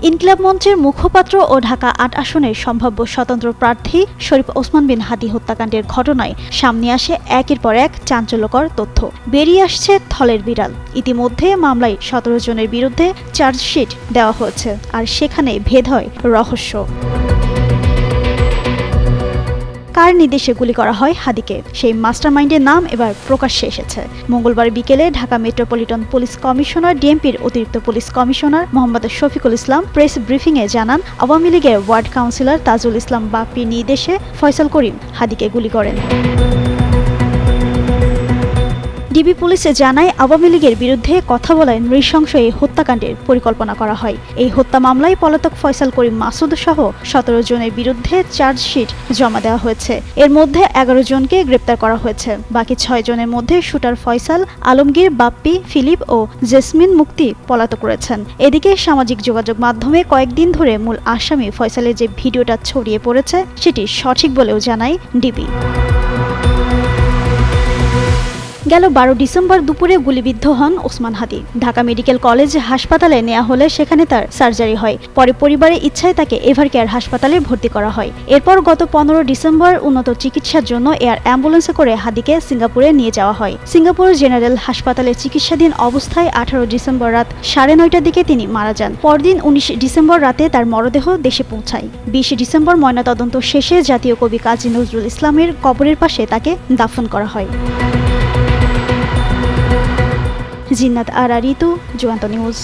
ইনকিলাব মঞ্চের মুখপাত্র ও ঢাকা ৮ আসনের সম্ভাব্য স্বতন্ত্র প্রার্থী শরীফ ওসমান বিন হাদী হত্যাকাণ্ডের ঘটনায় সামনে আসে একের পর এক চাঞ্চল্যকর তথ্য। বেরিয়ে আসছে থলের বিড়াল। ইতিমধ্যে মামলায় ১৭ জনের বিরুদ্ধে চার্জশিট দেওয়া হয়েছে, আর সেখানে ভেদ হয় রহস্য। কার নির্দেশে গুলি করা হয় হাদীকে, সেই মাস্টারমাইন্ডের নাম এবার প্রকাশ্যে এসেছে। মঙ্গলবার বিকেলে ঢাকা মেট্রোপলিটন পুলিশ কমিশনার ডিএমপির অতিরিক্ত police commissioner Mohammad Shafiqul Islam press ব্রিফিংয়ে জানান, আওয়ামী লীগের ওয়ার্ড কাউন্সিলর তাজুল ইসলাম বাপ্পির নির্দেশে ফয়সাল করিম হাদীকে গুলি করেন। ডিবি পুলিশ জানায়, আওয়ামী লীগের বিরুদ্ধে কথা বলায় নৃশংস এই হত্যাকাণ্ডের পরিকল্পনা করা হয়। এই হত্যা মামলায় পলাতক ফয়সাল করিম মাসুদ সহ ১৭ জনের বিরুদ্ধে চার্জশিট জমা দেওয়া হয়েছে। এর মধ্যে ১১ জনকে গ্রেপ্তার করা হয়েছে। বাকি ৬ জনের মধ্যে শুটার ফয়সাল, আলমগীর, বাপ্পি, ফিলিপ ও জেসমিন মুক্তি পলাতক রয়েছেন। এদিকে সামাজিক যোগাযোগ মাধ্যমে কয়েকদিন ধরে মূল আসামি ফয়সালের যে ভিডিওটা ছড়িয়ে পড়েছে সেটি সঠিক বলেও জানায় ডিবি। গেল ১২ ডিসেম্বর দুপুরে গুলিবিদ্ধ হন ওসমান হাদী। ঢাকা মেডিকেল কলেজ হাসপাতালে নেওয়া হলে সেখানে তার সার্জারি হয়। পরে পরিবারের ইচ্ছায় তাকে এভারকেয়ার হাসপাতালে ভর্তি করা হয়। এরপর গত ১৫ ডিসেম্বর উন্নত চিকিৎসার জন্য এয়ার অ্যাম্বুলেন্সে করে হাদীকে সিঙ্গাপুরে নিয়ে যাওয়া হয়। সিঙ্গাপুর জেনারেল হাসপাতালে চিকিৎসাধীন অবস্থায় ১৮ ডিসেম্বর রাত ৯:৩০টার দিকে তিনি মারা যান। পরদিন ১৯ ডিসেম্বর রাতে তার মরদেহ দেশে পৌঁছায়। ২০ ডিসেম্বর ময়নাতদন্ত শেষে জাতীয় কবি কাজী নজরুল ইসলামের কবরের পাশে তাকে দাফন করা হয়। জিন্নাত আরা ঋতু, যুগান্তর নিউজ।